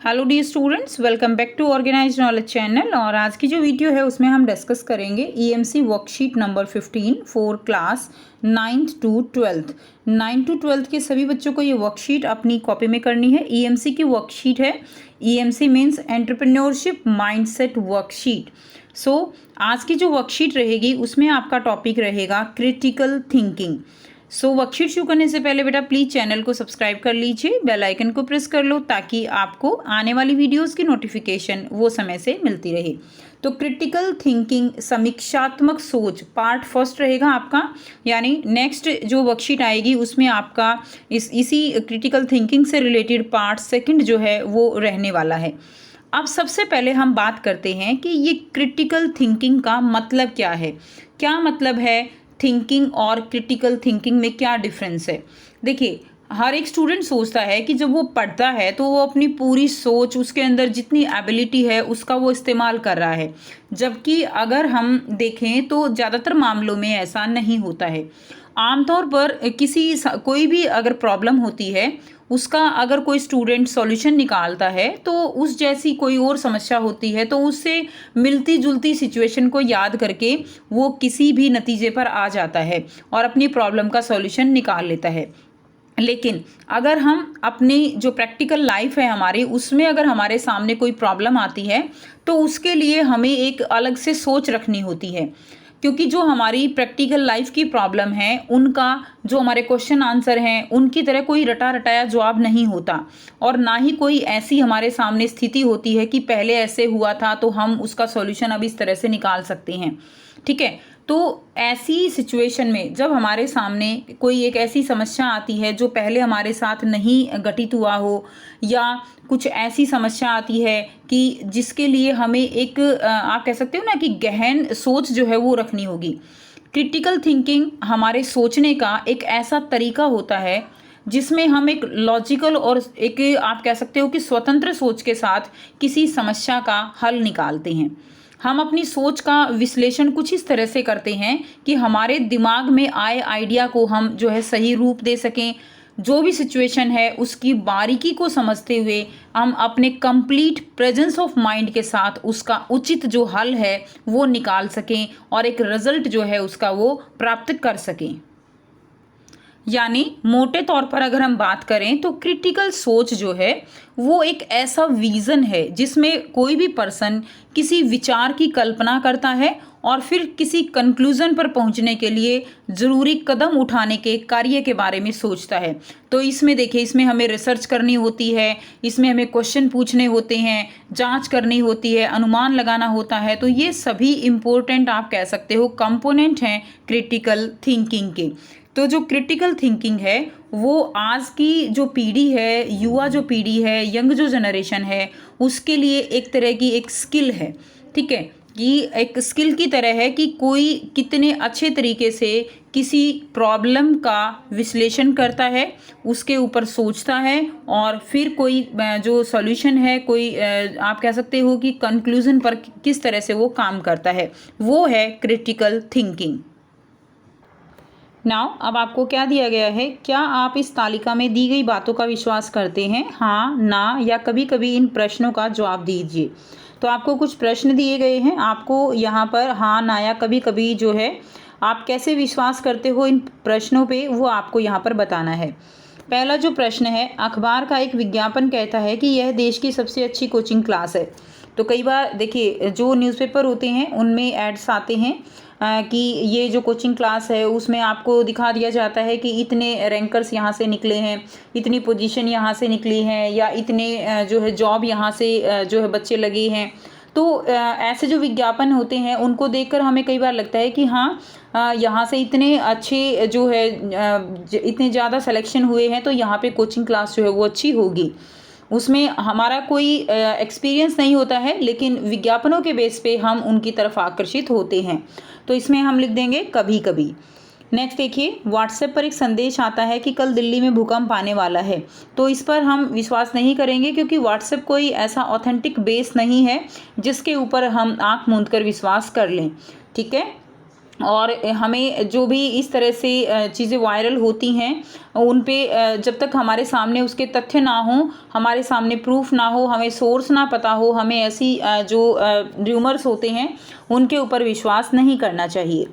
Hello dear students, welcome back to organised knowledge channel. और आज की जो वीडियो है उसमें हम डिस्कस करेंगे EMC worksheet number 15 for class 9th to 12th। 9th to 12th के सभी बच्चों को ये वर्कशीट अपनी कॉपी में करनी है। ईएमसी की वर्कशीट है। EMC means entrepreneurship mindset worksheet. So आज की जो वर्कशीट रहेगी उसमें आपका टॉपिक रहेगा क्रिटिकल थिंकिंग। सो वर्कशीट शुरू करने से पहले बेटा प्लीज़ चैनल को सब्सक्राइब कर लीजिए, बेल आइकन को प्रेस कर लो ताकि आपको आने वाली वीडियोस की नोटिफिकेशन वो समय से मिलती रहे। तो क्रिटिकल थिंकिंग समीक्षात्मक सोच पार्ट फर्स्ट रहेगा आपका, यानी नेक्स्ट जो वर्कशीट आएगी उसमें आपका इसी क्रिटिकल थिंकिंग से रिलेटेड पार्ट सेकंड जो है वो रहने वाला है। अब सबसे पहले हम बात करते हैं कि ये क्रिटिकल थिंकिंग का मतलब क्या है। क्या मतलब है थिंकिंग और क्रिटिकल थिंकिंग में क्या डिफरेंस है। देखिए, हर एक स्टूडेंट सोचता है कि जब वो पढ़ता है तो वो अपनी पूरी सोच, उसके अंदर जितनी एबिलिटी है उसका वो इस्तेमाल कर रहा है, जबकि अगर हम देखें तो ज़्यादातर मामलों में ऐसा नहीं होता है। आमतौर पर कोई भी अगर प्रॉब्लम होती है उसका अगर कोई स्टूडेंट सॉल्यूशन निकालता है तो उस जैसी कोई और समस्या होती है तो उससे मिलती जुलती सिचुएशन को याद करके वो किसी भी नतीजे पर आ जाता है और अपनी प्रॉब्लम का सॉल्यूशन निकाल लेता है। लेकिन अगर हम अपनी जो प्रैक्टिकल लाइफ है हमारी, उसमें अगर हमारे सामने कोई प्रॉब्लम आती है तो उसके लिए हमें एक अलग से सोच रखनी होती है, क्योंकि जो हमारी प्रैक्टिकल लाइफ की प्रॉब्लम है उनका जो हमारे क्वेश्चन आंसर हैं उनकी तरह कोई रटा रटाया जवाब नहीं होता, और ना ही कोई ऐसी हमारे सामने स्थिति होती है कि पहले ऐसे हुआ था तो हम उसका सॉल्यूशन अब इस तरह से निकाल सकते हैं। ठीक है, तो ऐसी सिचुएशन में जब हमारे सामने कोई एक ऐसी समस्या आती है जो पहले हमारे साथ नहीं घटित हुआ हो, या कुछ ऐसी समस्या आती है कि जिसके लिए हमें एक आप कह सकते हो ना कि गहन सोच जो है वो रखनी होगी। क्रिटिकल थिंकिंग हमारे सोचने का एक ऐसा तरीका होता है जिसमें हम एक लॉजिकल और एक आप कह सकते हो कि स्वतंत्र सोच के साथ किसी समस्या का हल निकालते हैं। हम अपनी सोच का विश्लेषण कुछ इस तरह से करते हैं कि हमारे दिमाग में आए आइडिया को हम जो है सही रूप दे सकें। जो भी सिचुएशन है उसकी बारीकी को समझते हुए हम अपने कंप्लीट प्रेजेंस ऑफ माइंड के साथ उसका उचित जो हल है वो निकाल सकें और एक रिजल्ट जो है उसका वो प्राप्त कर सकें। यानी मोटे तौर पर अगर हम बात करें तो क्रिटिकल सोच जो है वो एक ऐसा विज़न है जिसमें कोई भी पर्सन किसी विचार की कल्पना करता है और फिर किसी कंक्लूजन पर पहुंचने के लिए ज़रूरी कदम उठाने के कार्य के बारे में सोचता है। तो इसमें देखिए, इसमें हमें रिसर्च करनी होती है, इसमें हमें क्वेश्चन पूछने होते हैं, जांच करनी होती है, अनुमान लगाना होता है। तो ये सभी इम्पोर्टेंट आप कह सकते हो कंपोनेंट हैं क्रिटिकल थिंकिंग के। तो जो क्रिटिकल थिंकिंग है वो आज की जो पीढ़ी है, युवा जो पीढ़ी है, यंग जो जनरेशन है, उसके लिए एक तरह की एक स्किल है। ठीक है, कि एक स्किल की तरह है कि कोई कितने अच्छे तरीके से किसी प्रॉब्लम का विश्लेषण करता है, उसके ऊपर सोचता है और फिर कोई जो सॉल्यूशन है, कोई आप कह सकते हो कि कंक्लूजन पर किस तरह से वो काम करता है, वो है क्रिटिकल थिंकिंग। नाउ अब आपको क्या दिया गया है, क्या आप इस तालिका में दी गई बातों का विश्वास करते हैं, हाँ, ना या कभी कभी इन प्रश्नों का जवाब दीजिए। तो आपको कुछ प्रश्न दिए गए हैं, आपको यहाँ पर हाँ, ना या कभी कभी जो है आप कैसे विश्वास करते हो इन प्रश्नों पे, वो आपको यहाँ पर बताना है। पहला जो प्रश्न है, अखबार का एक विज्ञापन कहता है कि यह देश की सबसे अच्छी कोचिंग क्लास है। तो कई बार देखिए जो न्यूज़पेपर होते हैं उनमें एड्स आते हैं कि ये जो कोचिंग क्लास है उसमें आपको दिखा दिया जाता है कि इतने रैंकर्स यहाँ से निकले हैं, इतनी पोजीशन यहाँ से निकली हैं, या इतने जो है जॉब यहाँ से जो है बच्चे लगे हैं। तो ऐसे जो विज्ञापन होते हैं उनको देखकर हमें कई बार लगता है कि हाँ, यहाँ से इतने अच्छे जो है इतने ज़्यादा सिलेक्शन हुए हैं तो यहाँ पे कोचिंग क्लास जो है वो अच्छी होगी। उसमें हमारा कोई एक्सपीरियंस नहीं होता है, लेकिन विज्ञापनों के बेस पे हम उनकी तरफ आकर्षित होते हैं। तो इसमें हम लिख देंगे कभी कभी। नेक्स्ट देखिए, व्हाट्सएप पर एक संदेश आता है कि कल दिल्ली में भूकंप आने वाला है। तो इस पर हम विश्वास नहीं करेंगे क्योंकि व्हाट्सएप कोई ऐसा ऑथेंटिक बेस नहीं है जिसके ऊपर हम आंख मूंद कर विश्वास कर लें। ठीक है, और हमें जो भी इस तरह से चीज़ें वायरल होती हैं उन पे जब तक हमारे सामने उसके तथ्य ना हो, हमारे सामने प्रूफ ना हो, हमें सोर्स ना पता हो, हमें ऐसी जो र्यूमर्स होते हैं उनके ऊपर विश्वास नहीं करना चाहिए।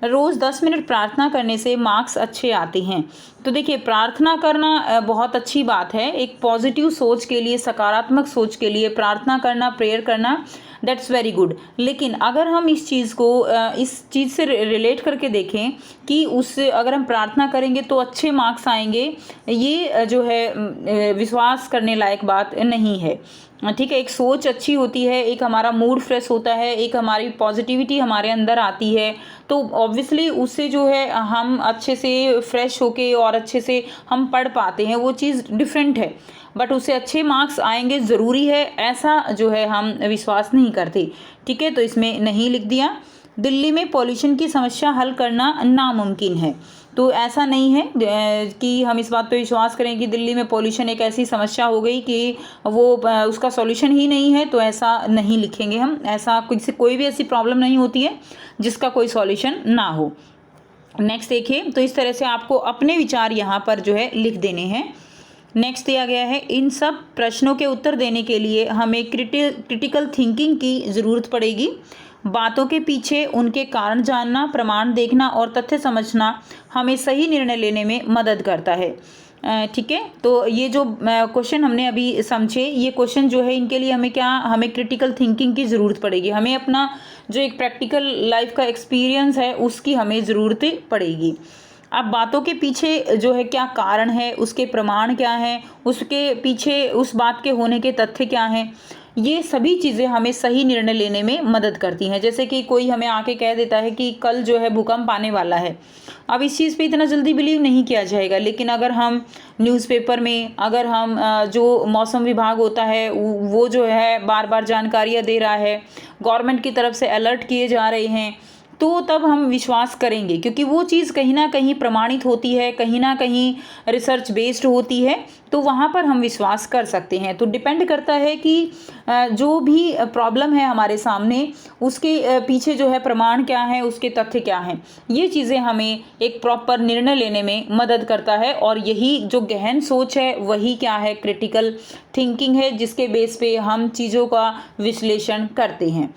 रोज़ 10 मिनट प्रार्थना करने से मार्क्स अच्छे आते हैं। तो देखिए, प्रार्थना करना बहुत अच्छी बात है। एक पॉजिटिव सोच के लिए, सकारात्मक सोच के लिए प्रार्थना करना, प्रेयर करना, दैट्स वेरी गुड। लेकिन अगर हम इस चीज़ को इस चीज़ से रिलेट करके देखें कि उससे अगर हम प्रार्थना करेंगे तो अच्छे मार्क्स आएंगे, ये जो है विश्वास करने लायक बात नहीं है। ठीक है, एक सोच अच्छी होती है, एक हमारा मूड फ्रेश होता है, एक हमारी पॉजिटिविटी हमारे अंदर आती है, तो ऑब्वियसली उससे जो है हम अच्छे से फ्रेश होके और अच्छे से हम पढ़ पाते हैं, वो चीज़ डिफरेंट है। बट उससे अच्छे मार्क्स आएंगे ज़रूरी है, ऐसा जो है हम विश्वास नहीं करते। ठीक है, तो इसमें नहीं लिख दिया। दिल्ली में पॉल्यूशन की समस्या हल करना नामुमकिन है। तो ऐसा नहीं है कि हम इस बात पे विश्वास करें कि दिल्ली में पॉल्यूशन एक ऐसी समस्या हो गई कि वो उसका सॉल्यूशन ही नहीं है, तो ऐसा नहीं लिखेंगे हम। ऐसा कोई भी ऐसी प्रॉब्लम नहीं होती है जिसका कोई सॉल्यूशन ना हो। नेक्स्ट देखिए, तो इस तरह से आपको अपने विचार यहाँ पर जो है लिख देने हैं। नेक्स्ट दिया गया है, इन सब प्रश्नों के उत्तर देने के लिए हमें क्रिटिकल थिंकिंग की ज़रूरत पड़ेगी। बातों के पीछे उनके कारण जानना, प्रमाण देखना और तथ्य समझना हमें सही निर्णय लेने में मदद करता है। ठीक है, तो ये जो क्वेश्चन हमने अभी समझे, ये क्वेश्चन जो है इनके लिए हमें क्रिटिकल थिंकिंग की ज़रूरत पड़ेगी। हमें अपना जो एक प्रैक्टिकल लाइफ का एक्सपीरियंस है उसकी हमें ज़रूरत पड़ेगी। अब बातों के पीछे जो है क्या कारण है, उसके प्रमाण क्या हैं, उसके पीछे उस बात के होने के तथ्य क्या हैं, ये सभी चीज़ें हमें सही निर्णय लेने में मदद करती हैं। जैसे कि कोई हमें आके कह देता है कि कल जो है भूकंप आने वाला है, अब इस चीज़ पे इतना जल्दी बिलीव नहीं किया जाएगा। लेकिन अगर हम न्यूज़पेपर में, अगर हम जो मौसम विभाग होता है वो जो है बार बार जानकारियाँ दे रहा है, गवर्नमेंट की तरफ से अलर्ट किए जा रहे हैं, तो तब हम विश्वास करेंगे, क्योंकि वो चीज़ कहीं ना कहीं प्रमाणित होती है, कहीं ना कहीं रिसर्च बेस्ड होती है, तो वहाँ पर हम विश्वास कर सकते हैं। तो डिपेंड करता है कि जो भी प्रॉब्लम है हमारे सामने, उसके पीछे जो है प्रमाण क्या है, उसके तथ्य क्या हैं, ये चीज़ें हमें एक प्रॉपर निर्णय लेने में मदद करता है। और यही जो गहन सोच है वही क्या है, क्रिटिकल थिंकिंग है, जिसके बेस पे हम चीज़ों का विश्लेषण करते हैं।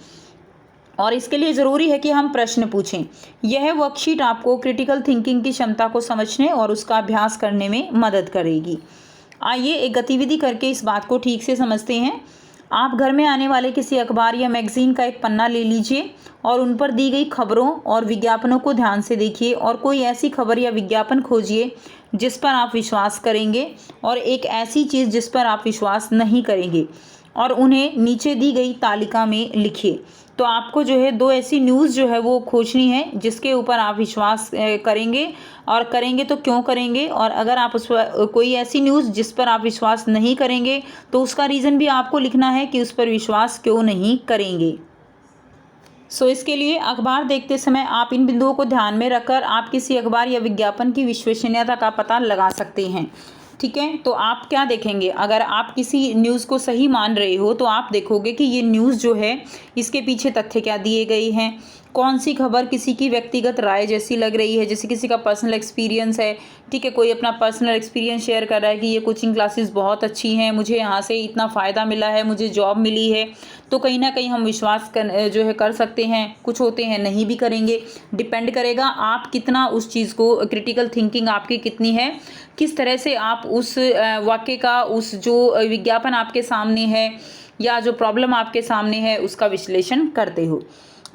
और इसके लिए ज़रूरी है कि हम प्रश्न पूछें। यह वर्कशीट आपको क्रिटिकल थिंकिंग की क्षमता को समझने और उसका अभ्यास करने में मदद करेगी। आइए एक गतिविधि करके इस बात को ठीक से समझते हैं। आप घर में आने वाले किसी अखबार या मैगज़ीन का एक पन्ना ले लीजिए और उन पर दी गई खबरों और विज्ञापनों को ध्यान से देखिए और कोई ऐसी खबर या विज्ञापन खोजिए जिस पर आप विश्वास करेंगे और एक ऐसी चीज़ जिस पर आप विश्वास नहीं करेंगे, और उन्हें नीचे दी गई तालिका में लिखिए। तो आपको जो है 2 ऐसी न्यूज़ जो है वो खोजनी है जिसके ऊपर आप विश्वास करेंगे, और करेंगे तो क्यों करेंगे। और अगर आप उस पर कोई ऐसी न्यूज़ जिस पर आप विश्वास नहीं करेंगे तो उसका रीज़न भी आपको लिखना है कि उस पर विश्वास क्यों नहीं करेंगे। इसके लिए अखबार देखते समय आप इन बिंदुओं को ध्यान में रखकर आप किसी अखबार या विज्ञापन की विश्वसनीयता का पता लगा सकते हैं। ठीक है, तो आप क्या देखेंगे, अगर आप किसी न्यूज़ को सही मान रहे हो तो आप देखोगे कि ये न्यूज़ जो है इसके पीछे तथ्य क्या दिए गए हैं, कौन सी खबर किसी की व्यक्तिगत राय जैसी लग रही है, जैसे किसी का पर्सनल एक्सपीरियंस है। ठीक है, कोई अपना पर्सनल एक्सपीरियंस शेयर कर रहा है कि ये कोचिंग क्लासेस बहुत अच्छी हैं, मुझे यहाँ से इतना फ़ायदा मिला है, मुझे जॉब मिली है, तो कहीं ना कहीं हम विश्वास जो है कर सकते हैं। कुछ होते हैं नहीं भी करेंगे, डिपेंड करेगा आप कितना उस चीज़ को, क्रिटिकल थिंकिंग आपकी कितनी है, किस तरह से आप उस वाक्य का, उस जो विज्ञापन आपके सामने है या जो प्रॉब्लम आपके सामने है उसका विश्लेषण करते हो।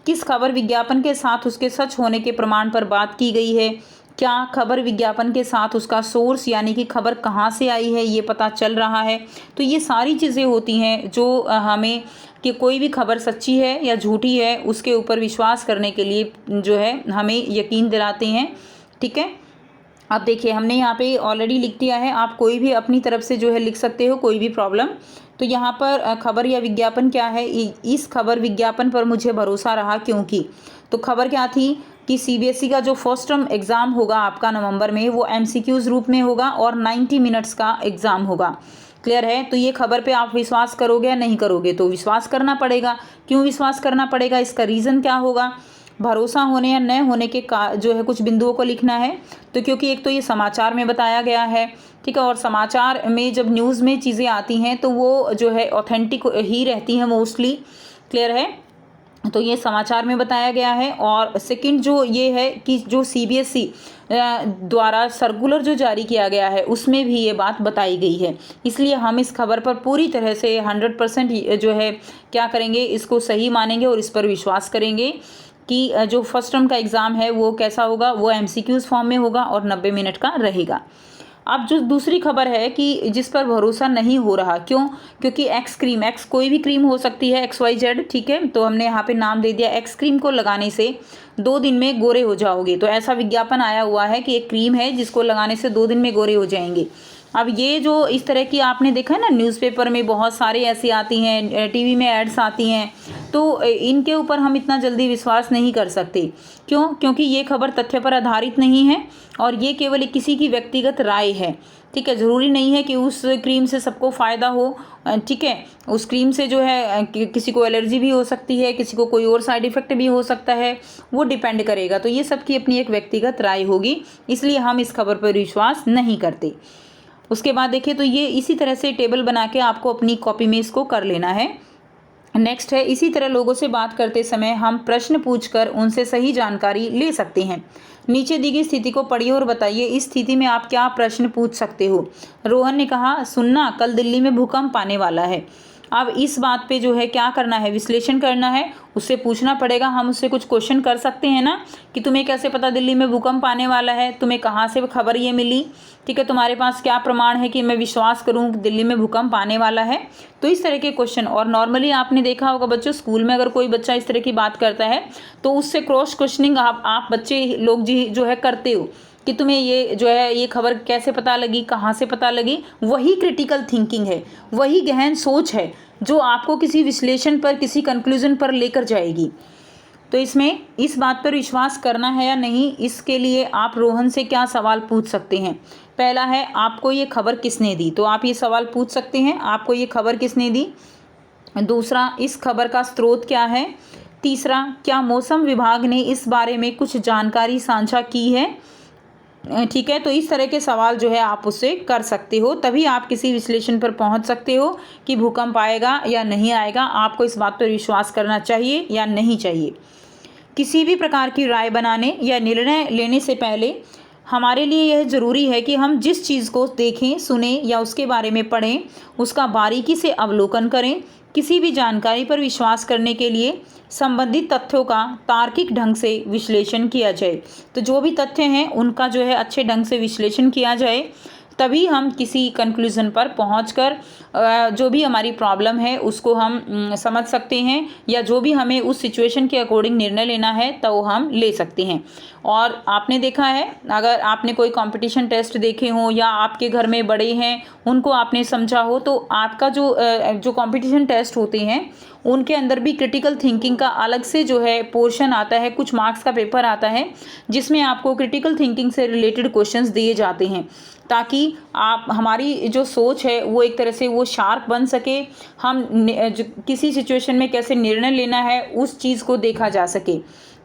किस खबर विज्ञापन के साथ उसके सच होने के प्रमाण पर बात की गई है, क्या खबर विज्ञापन के साथ उसका सोर्स यानी कि खबर कहाँ से आई है ये पता चल रहा है। तो ये सारी चीज़ें होती हैं जो हमें कि कोई भी खबर सच्ची है या झूठी है उसके ऊपर विश्वास करने के लिए जो है हमें यकीन दिलाते हैं। ठीक है, अब देखिए हमने यहाँ पे ऑलरेडी लिख दिया है, आप कोई भी अपनी तरफ से जो है लिख सकते हो, कोई भी प्रॉब्लम। तो यहाँ पर खबर या विज्ञापन क्या है, इस खबर विज्ञापन पर मुझे भरोसा रहा क्योंकि, तो खबर क्या थी कि सीबीएसई का जो फर्स्ट टर्म एग्ज़ाम होगा आपका नवंबर में, वो एमसीक्यूज़ रूप में होगा और 90 मिनट्स का एग्ज़ाम होगा। क्लियर है, तो ये खबर पे आप विश्वास करोगे या नहीं करोगे, तो विश्वास करना पड़ेगा। क्यों विश्वास करना पड़ेगा, इसका रीज़न क्या होगा। भरोसा होने या न होने के जो है कुछ बिंदुओं को लिखना है। तो क्योंकि एक तो ये समाचार में बताया गया है, ठीक है, और समाचार में जब न्यूज़ में चीज़ें आती हैं तो वो जो है ऑथेंटिक ही रहती हैं मोस्टली। क्लियर है? तो ये समाचार में बताया गया है। और सेकंड जो ये है कि जो CBSE द्वारा सर्कुलर जो जारी किया गया है उसमें भी ये बात बताई गई है। इसलिए हम इस खबर पर पूरी तरह से 100% जो है क्या करेंगे, इसको सही मानेंगे और इस पर विश्वास करेंगे कि जो फर्स्ट टर्म का एग्ज़ाम है वो कैसा होगा, वो MCQs फॉर्म में होगा और 90 मिनट का रहेगा। अब जो दूसरी खबर है कि जिस पर भरोसा नहीं हो रहा, क्यों? क्योंकि एक्स क्रीम, एक्स कोई भी क्रीम हो सकती है, XYZ, ठीक है, तो हमने यहाँ पे नाम दे दिया। एक्स क्रीम को लगाने से 2 दिन में गोरे हो जाओगे। तो ऐसा विज्ञापन आया हुआ है कि एक क्रीम है जिसको लगाने से 2 दिन में गोरे हो जाएंगे। अब ये जो इस तरह की आपने देखा है ना, न्यूज़पेपर में बहुत सारे ऐसी आती हैं, टीवी में एड्स आती हैं, तो इनके ऊपर हम इतना जल्दी विश्वास नहीं कर सकते। क्यों? क्योंकि ये खबर तथ्य पर आधारित नहीं है और ये केवल किसी की व्यक्तिगत राय है। ठीक है, ज़रूरी नहीं है कि उस क्रीम से सबको फ़ायदा हो। ठीक है, उस क्रीम से जो है किसी को एलर्जी भी हो सकती है, किसी को कोई और साइड इफ़ेक्ट भी हो सकता है, वो डिपेंड करेगा। तो ये सबकी अपनी एक व्यक्तिगत राय होगी, इसलिए हम इस खबर पर विश्वास नहीं करते। उसके बाद देखिए, तो ये इसी तरह से टेबल बना के आपको अपनी कॉपी में इसको कर लेना है। नेक्स्ट है, इसी तरह लोगों से बात करते समय हम प्रश्न पूछकर उनसे सही जानकारी ले सकते हैं। नीचे दी गई स्थिति को पढ़िए और बताइए इस स्थिति में आप क्या प्रश्न पूछ सकते हो। रोहन ने कहा, सुनना, कल दिल्ली में भूकंप आने वाला है। अब इस बात पे जो है क्या करना है, विश्लेषण करना है, उससे पूछना पड़ेगा। हम उससे कुछ क्वेश्चन कर सकते हैं ना कि तुम्हें कैसे पता दिल्ली में भूकंप आने वाला है, तुम्हें कहाँ से खबर ये मिली, ठीक है, तुम्हारे पास क्या प्रमाण है कि मैं विश्वास करूँ कि दिल्ली में भूकंप आने वाला है। तो इस तरह के क्वेश्चन। और नॉर्मली आपने देखा होगा बच्चों, स्कूल में अगर कोई बच्चा इस तरह की बात करता है तो उससे क्रॉस क्वेश्चनिंग आप बच्चे लोग जो है करते हो कि तुम्हें ये जो है ये खबर कैसे पता लगी, कहाँ से पता लगी। वही क्रिटिकल थिंकिंग है, वही गहन सोच है जो आपको किसी विश्लेषण पर, किसी कंक्लूजन पर लेकर जाएगी। तो इसमें इस बात पर विश्वास करना है या नहीं, इसके लिए आप रोहन से क्या सवाल पूछ सकते हैं। पहला है, आपको ये खबर किसने दी, तो आप ये सवाल पूछ सकते हैं, आपको ये खबर किसने दी। दूसरा, इस खबर का स्रोत क्या है। तीसरा, क्या मौसम विभाग ने इस बारे में कुछ जानकारी साझा की है। ठीक है, तो इस तरह के सवाल जो है आप उससे कर सकते हो, तभी आप किसी विश्लेषण पर पहुंच सकते हो कि भूकंप आएगा या नहीं आएगा, आपको इस बात पर विश्वास करना चाहिए या नहीं चाहिए। किसी भी प्रकार की राय बनाने या निर्णय लेने से पहले हमारे लिए यह ज़रूरी है कि हम जिस चीज़ को देखें, सुने या उसके बारे में पढ़ें, उसका बारीकी से अवलोकन करें। किसी भी जानकारी पर विश्वास करने के लिए संबंधित तथ्यों का तार्किक ढंग से विश्लेषण किया जाए। तो जो भी तथ्य हैं उनका जो है अच्छे ढंग से विश्लेषण किया जाए, तभी हम किसी कंक्लूज़न पर पहुंचकर जो भी हमारी प्रॉब्लम है उसको हम समझ सकते हैं, या जो भी हमें उस सिचुएशन के अकॉर्डिंग निर्णय लेना है तो हम ले सकते हैं। और आपने देखा है, अगर आपने कोई कंपटीशन टेस्ट देखे हों या आपके घर में बड़े हैं उनको आपने समझा हो, तो आपका जो कंपटीशन टेस्ट होते हैं उनके अंदर भी क्रिटिकल थिंकिंग का अलग से जो है पोर्शन आता है, कुछ मार्क्स का पेपर आता है जिसमें आपको क्रिटिकल थिंकिंग से रिलेटेड क्वेश्चंस दिए जाते हैं, ताकि आप हमारी जो सोच है वो एक तरह से वो शार्प बन सके। हम किसी सिचुएशन में कैसे निर्णय लेना है उस चीज़ को देखा जा सके।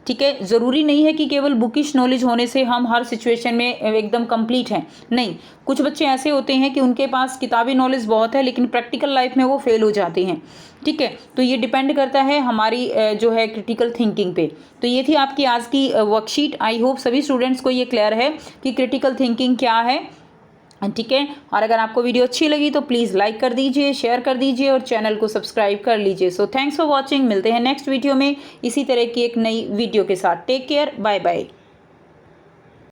ठीक है, ज़रूरी नहीं है कि केवल बुकिश नॉलेज होने से हम हर सिचुएशन में एकदम कंप्लीट हैं, नहीं। कुछ बच्चे ऐसे होते हैं कि उनके पास किताबी नॉलेज बहुत है लेकिन प्रैक्टिकल लाइफ में वो फेल हो जाते हैं। ठीक है, तो ये डिपेंड करता है हमारी जो है क्रिटिकल थिंकिंग पे। तो ये थी आपकी आज की वर्कशीट। आई होप सभी स्टूडेंट्स को ये क्लियर है कि क्रिटिकल थिंकिंग क्या है। ठीक है, और अगर आपको वीडियो अच्छी लगी तो प्लीज़ लाइक कर दीजिए, शेयर कर दीजिए और चैनल को सब्सक्राइब कर लीजिए। So thanks for watching. मिलते हैं नेक्स्ट वीडियो में इसी तरह की एक नई वीडियो के साथ। Take care, bye bye.